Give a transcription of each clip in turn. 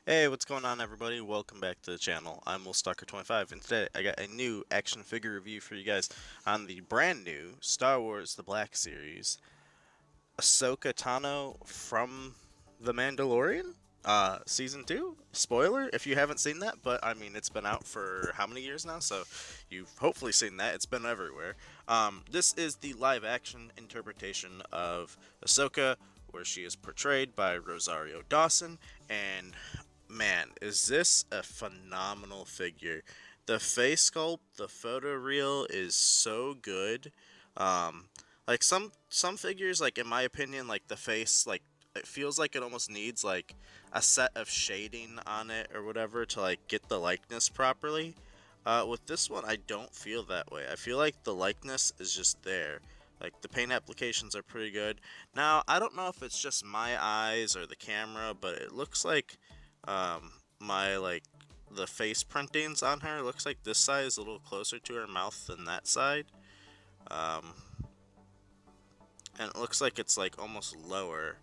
Hey, what's going on, everybody? Welcome back to the channel. I'm WillStalker25, and today I got a new action figure review for you guys on the brand new Star Wars The Black Series, Ahsoka Tano from The Mandalorian, Season 2. Spoiler if you haven't seen that, but I mean, it's been out for how many years now, so you've hopefully seen that. It's been everywhere. This is the live action interpretation of Ahsoka, where she is portrayed by Rosario Dawson, and man, is this a phenomenal figure. The face sculpt, the photoreal is so good. Like some figures, like in my opinion, like the face, like it feels like it almost needs like a set of shading on it or whatever to like get the likeness properly. With this one, I don't feel that way. I feel like the likeness is just there. Like the paint applications are pretty good. Now, I don't know if it's just my eyes or the camera, but it looks like my like the face printings on her looks like this side is a little closer to her mouth than that side. Um, and it looks like it's like almost lower.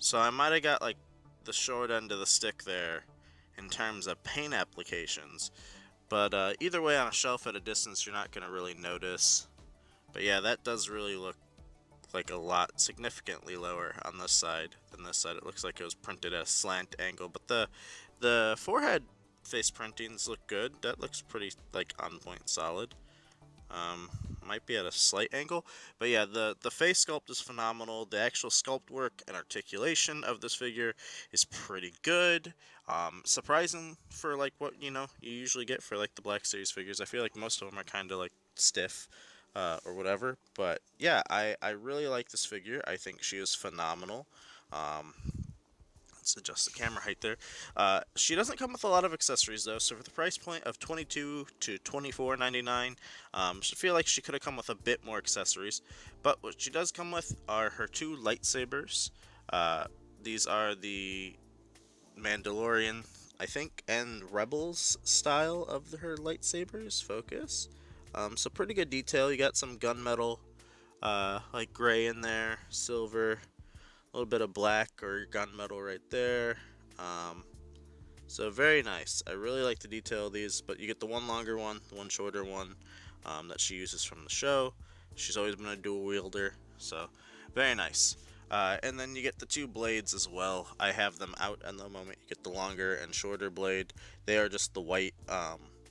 So I might have got like the short end of the stick there in terms of paint applications. But either way, on a shelf at a distance, you're not going to really notice. But yeah, that does really look like a lot significantly lower on this side than this side. It looks like it was printed at a slant angle, but the forehead face printings look good. That looks pretty like on point solid. Might be at a slight angle, but yeah, the face sculpt is phenomenal. The actual sculpt work and articulation of this figure is pretty good. Surprising for like what you usually get for like the Black Series figures. I feel like most of them are kind of like stiff. Or whatever, but yeah, I really like this figure. I think she is phenomenal. Um, let's adjust the camera height there. She doesn't come with a lot of accessories though, so for the price point of $22 to $24.99, I feel like she could have come with a bit more accessories. But what she does come with are her two lightsabers. These are the Mandalorian, I think, and Rebels style of her lightsabers. Focus. So pretty good detail. You got some gunmetal, like gray in there, silver, a little bit of black or gunmetal right there. So very nice. I really like the detail of these, but you get the one longer one, the one shorter one that she uses from the show. She's always been a dual wielder, so very nice. And then you get the two blades as well. I have them out at the moment. You get the longer and shorter blade. They are just the white.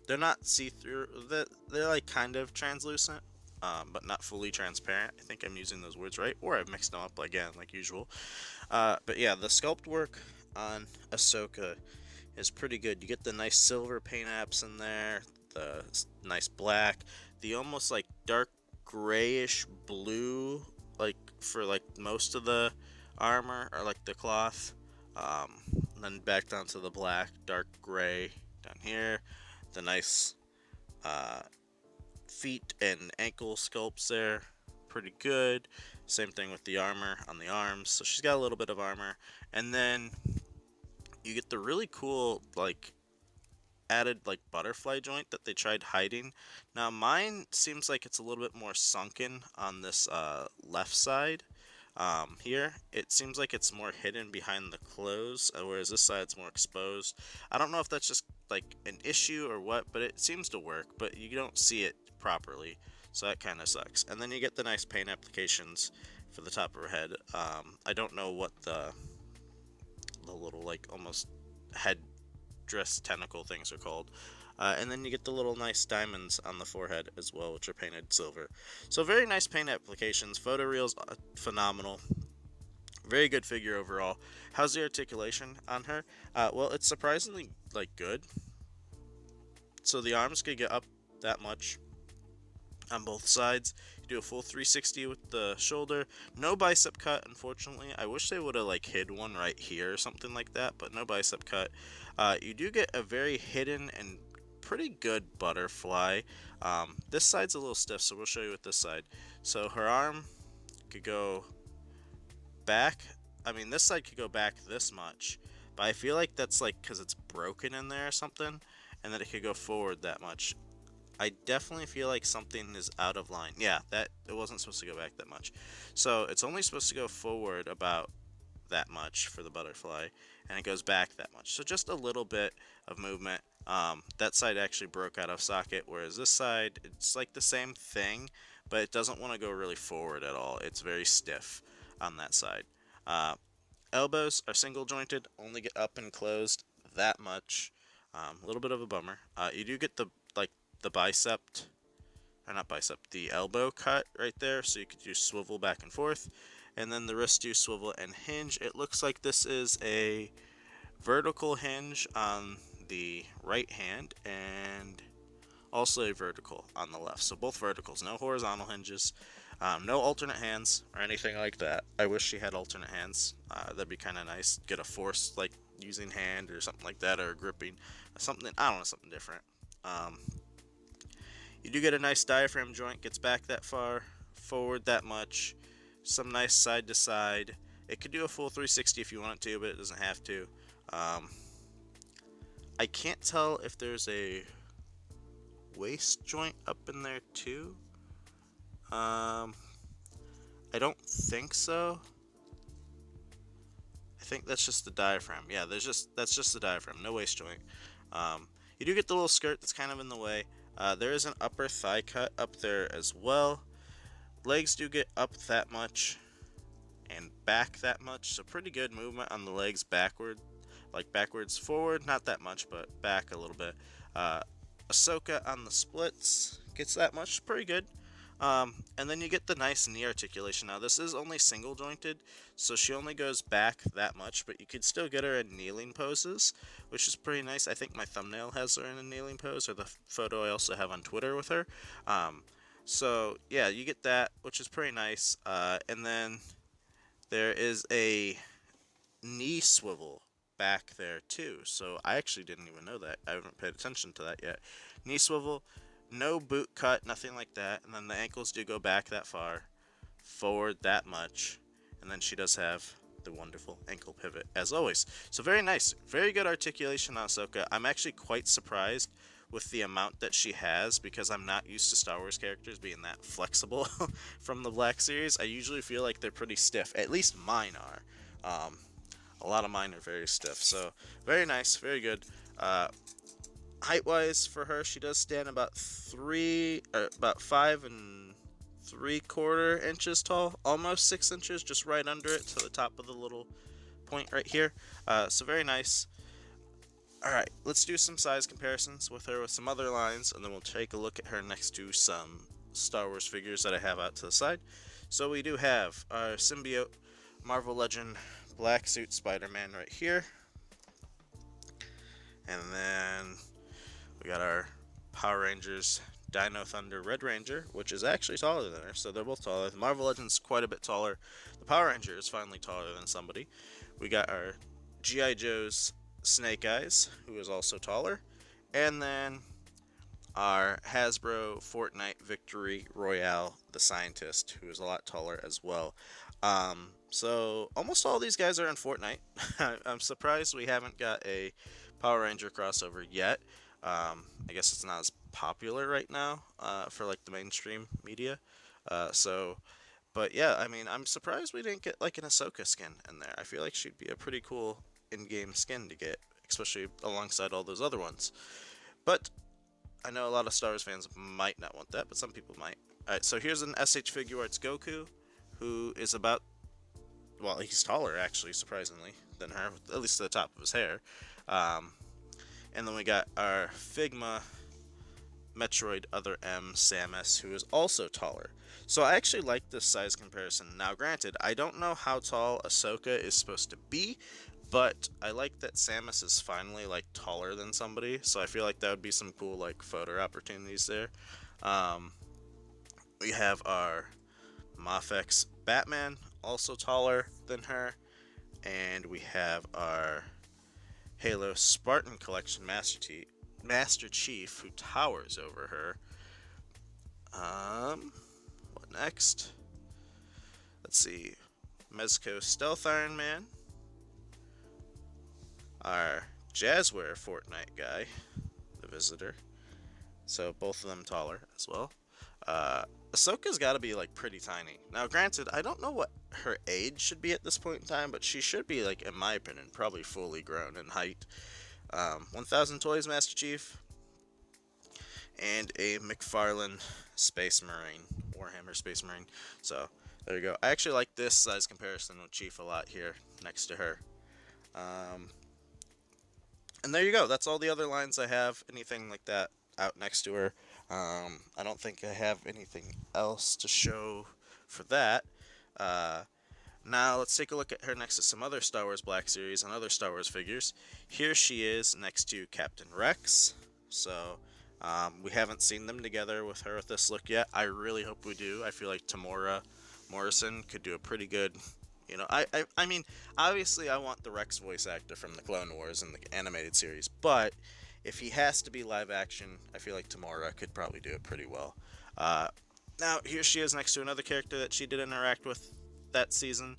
They're not see-through. They're like kind of translucent, but not fully transparent. I think I'm using those words right, or I've mixed them up again, like usual. But yeah, the sculpt work on Ahsoka is pretty good. You get the nice silver paint apps in there, the nice black, the almost like dark grayish blue, like for like most of the armor or like the cloth. Then back down to the black, dark gray down here. The nice uh, feet and ankle sculpts there, pretty good. Same thing with the armor on the arms. So she's got a little bit of armor, and then you get the really cool like added like butterfly joint that they tried hiding. Now mine seems like it's a little bit more sunken on this left side. Here it seems like it's more hidden behind the clothes, whereas this side's more exposed. I don't know if that's just like an issue or what, but it seems to work, but you don't see it properly, so that kind of sucks. And then you get the nice paint applications for the top of her head. I don't know what the little like almost head dress tentacle things are called. And then you get the little nice diamonds on the forehead as well, which are painted silver. So very nice paint applications. Photoreal's phenomenal. Very good figure overall. How's the articulation on her? Well, it's surprisingly like good. So the arms could get up that much on both sides. You do a full 360 with the shoulder. No bicep cut, unfortunately. I wish they would have like hid one right here or something like that, but no bicep cut. You do get a very hidden and pretty good butterfly. This side's a little stiff, so we'll show you with this side. So her arm could go back. I mean, this side could go back this much, but I feel like that's like because it's broken in there or something, and that it could go forward that much. I definitely feel like something is out of line. Yeah, that it wasn't supposed to go back that much. So it's only supposed to go forward about that much for the butterfly, and it goes back that much. So just a little bit of movement. That side actually broke out of socket, whereas this side, it's like the same thing, but it doesn't want to go really forward at all. It's very stiff on that side. Elbows are single jointed, only get up and closed that much. A little bit of a bummer. You do get the bicep, or not bicep, the elbow cut right there, so you could do swivel back and forth, and then the wrist do swivel and hinge. It looks like this is a vertical hinge on the right hand and also a vertical on the left. So both verticals, no horizontal hinges, no alternate hands or anything like that. I wish she had alternate hands. That'd be kind of nice. Get a force like using hand or something like that, or gripping, something, I don't know, something different. You do get a nice diaphragm joint, gets back that far, forward that much, some nice side to side. It could do a full 360 if you want it to, but it doesn't have to. I can't tell if there's a waist joint up in there too. I don't think so. I think that's just the diaphragm. Yeah, that's just the diaphragm, no waist joint. You do get the little skirt that's kind of in the way. There is an upper thigh cut up there as well. Legs do get up that much and back that much, so pretty good movement on the legs backward, like backwards forward, not that much, but back a little bit. Ahsoka on the splits gets that much, pretty good. And then you get the nice knee articulation. Now this is only single jointed, so she only goes back that much, but you could still get her in kneeling poses, which is pretty nice. I think my thumbnail has her in a kneeling pose, or the photo I also have on Twitter with her. So yeah, you get that, which is pretty nice. And then there is a knee swivel back there too, so I actually didn't even know that. I haven't paid attention to that yet. Knee swivel, no boot cut, nothing like that, and then the ankles do go back that far, forward that much, and then she does have the wonderful ankle pivot as always. So very nice, very good articulation on Ahsoka. I'm actually quite surprised with the amount that she has, because I'm not used to Star Wars characters being that flexible from the Black Series. I usually feel like they're pretty stiff, at least mine are. A lot of mine are very stiff, so very nice, very good. Height-wise for her, she does stand about 5 3/4 inches tall, almost 6 inches, just right under it to the top of the little point right here. So very nice. Alright, let's do some size comparisons with her with some other lines, and then we'll take a look at her next to some Star Wars figures that I have out to the side. So we do have our symbiote Marvel Legend Black Suit Spider-Man right here. And then we got our Power Rangers Dino Thunder Red Ranger, which is actually taller than her, so they're both taller. The Marvel Legend's quite a bit taller. The Power Ranger is finally taller than somebody. We got our G.I. Joe's Snake Eyes, who is also taller. And then our Hasbro Fortnite Victory Royale, the Scientist, who is a lot taller as well. So almost all these guys are in Fortnite. I'm surprised we haven't got a Power Ranger crossover yet. I guess it's not as popular right now for like the mainstream media. But yeah, I mean, I'm surprised we didn't get like an Ahsoka skin in there. I feel like she'd be a pretty cool in-game skin to get, especially alongside all those other ones. But I know a lot of Star Wars fans might not want that, but some people might. Alright, so here's an SH Figure Arts Goku, who is about, well, he's taller actually, surprisingly, than her, at least to the top of his hair. And then we got our Figma Metroid Other M Samus, who is also taller. So I actually like this size comparison. Now granted, I don't know how tall Ahsoka is supposed to be, but I like that Samus is finally like taller than somebody, so I feel like that would be some cool like photo opportunities there. We have our Mafex Batman, also taller than her, and we have our Halo Spartan Collection Master Chief, who towers over her. What next? Let's see. Mezco Stealth Iron Man. Our Jazzware Fortnite guy, the Visitor. So both of them taller as well. Ahsoka's got to be like pretty tiny. Now, granted, I don't know what her age should be at this point in time, but she should be, like, in my opinion, probably fully grown in height. 1,000 Toys Master Chief, and a McFarlane Space Marine, Warhammer Space Marine. So there you go. I actually like this size comparison with Chief a lot here next to her. And there you go. That's all the other lines I have. Anything like that out next to her. I don't think I have anything else to show for that. Now let's take a look at her next to some other Star Wars Black Series and other Star Wars figures. Here she is next to Captain Rex. So we haven't seen them together with her with this look yet. I really hope we do. I feel like Tamora Morrison could do a pretty good, you know, I mean, obviously I want the Rex voice actor from the Clone Wars and the animated series, but if he has to be live action, I feel like Tamora could probably do it pretty well. Now, here she is next to another character that she did interact with that season.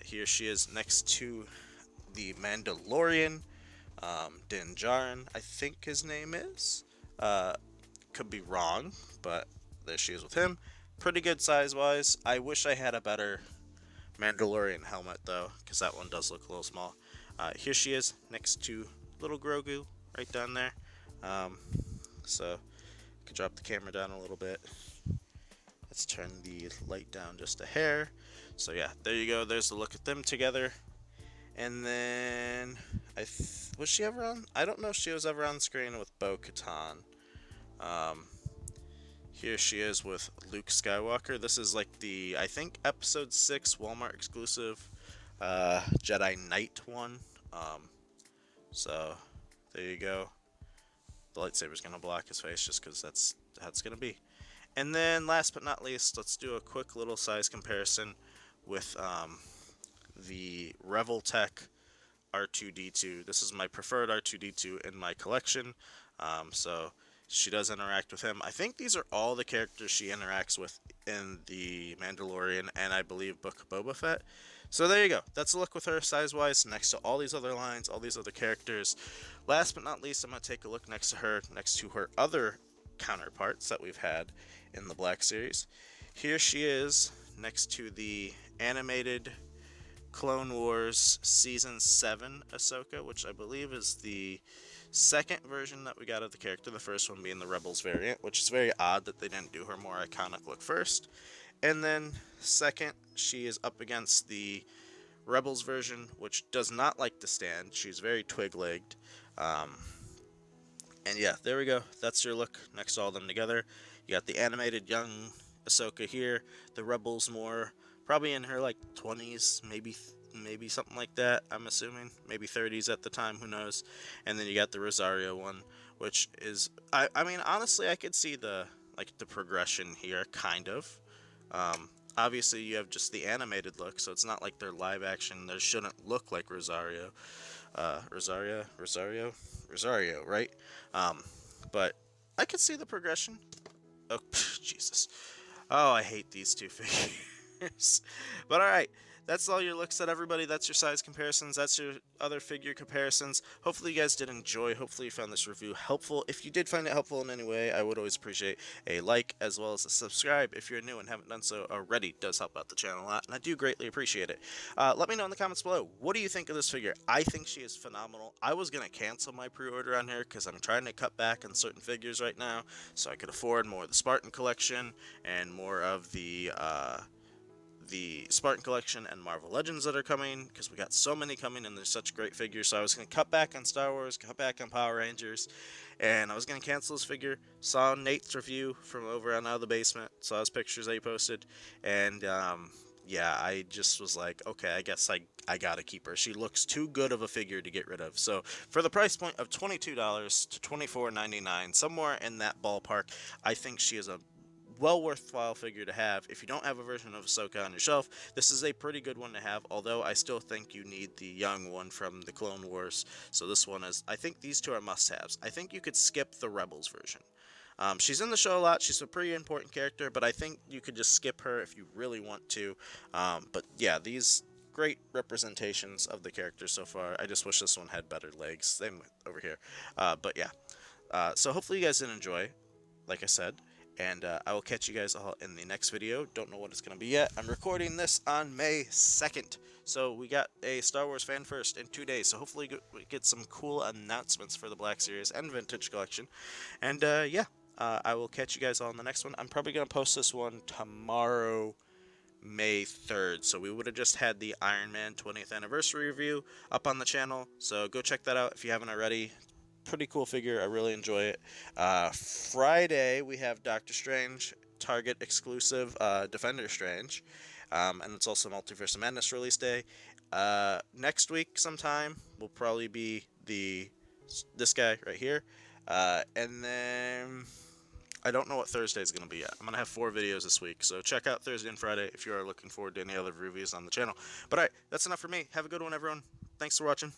Here she is next to the Mandalorian, Din Djarin, I think his name is. Could be wrong, but there she is with him. Pretty good size-wise. I wish I had a better Mandalorian helmet, though, because that one does look a little small. Here she is next to little Grogu, right down there. So, I could drop the camera down a little bit. Let's turn the light down just a hair. So yeah, there you go. There's the look at them together. And then, was she ever on? I don't know if she was ever on screen with Bo-Katan. Here she is with Luke Skywalker. This is like the, I think, Episode 6 Walmart exclusive Jedi Knight one. So, there you go. The lightsaber's going to block his face just because that's how it's going to be. And then, last but not least, let's do a quick little size comparison with the Reveltek R2d2. This is my preferred R2d2 in my collection. So she does interact with him. I think these are all the characters she interacts with in the Mandalorian and I believe Book of Boba Fett. So there you go. That's a look with her size-wise next to all these other lines, all these other characters. Last but not least, I'm going to take a look next to her other counterparts that we've had in the Black Series. Here she is next to the animated Clone Wars Season 7 Ahsoka, which I believe is the second version that we got of the character, the first one being the Rebels variant, which is very odd that they didn't do her more iconic look first. And then second, she is up against the Rebels version, which does not like to stand. She's very twig-legged. And yeah, there we go. That's your look next to all of them together. You got the animated young Ahsoka here, the Rebels more, probably in her like 20s, maybe something like that, I'm assuming. Maybe 30s at the time, who knows. And then you got the Rosario one, which is, I mean, honestly, I could see the progression here, kind of. Obviously, you have just the animated look, so it's not like they're live action. They shouldn't look like Rosario. Rosario, right? But I could see the progression. Oh, Jesus. Oh, I hate these two figures. But alright, that's all your looks at, everybody. That's your size comparisons. That's your other figure comparisons. Hopefully you guys did enjoy. Hopefully you found this review helpful. If you did find it helpful in any way, I would always appreciate a like as well as a subscribe. If you're new and haven't done so already, it does help out the channel a lot, and I do greatly appreciate it. Let me know in the comments below. What do you think of this figure? I think she is phenomenal. I was going to cancel my pre-order on her because I'm trying to cut back on certain figures right now so I could afford more of the Spartan collection and more of the Spartan collection and Marvel Legends that are coming, because we got so many coming and there's such great figures. So I was going to cut back on Star Wars, cut back on Power Rangers, and I was going to cancel this figure. Saw Nate's review from over on Out of the Basement, saw his pictures that he posted, and yeah, I just was like, okay, I guess I gotta keep her. She looks too good of a figure to get rid of. So for the price point of $22 to $24.99, somewhere in that ballpark, I think she is a well worthwhile figure to have. If you don't have a version of Ahsoka on your shelf, this is a pretty good one to have, although I still think you need the young one from the Clone Wars. So this one is, I think these two are must-haves. I think you could skip the Rebels version. She's in the show a lot. She's a pretty important character, but I think you could just skip her if you really want to. But yeah, these great representations of the character so far. I just wish this one had better legs. Same over here. But yeah. So hopefully you guys did enjoy, like I said. And I will catch you guys all in the next video. Don't know what it's going to be yet. I'm recording this on May 2nd. So we got a Star Wars Fan First in 2 days. So hopefully we get some cool announcements for the Black Series and Vintage Collection. And yeah, I will catch you guys all in the next one. I'm probably going to post this one tomorrow, May 3rd. So we would have just had the Iron Man 20th anniversary review up on the channel. So go check that out if you haven't already. Pretty cool figure. I really enjoy it. Friday we have Doctor Strange, Target exclusive Defender Strange, and it's also Multiverse of Madness release day. Next week sometime will probably be this guy right here, and then I don't know what Thursday is going to be yet. I'm going to have 4 videos this week, so check out Thursday and Friday if you are looking forward to any other reviews on the channel. But alright, that's enough for me. Have a good one, everyone. Thanks for watching.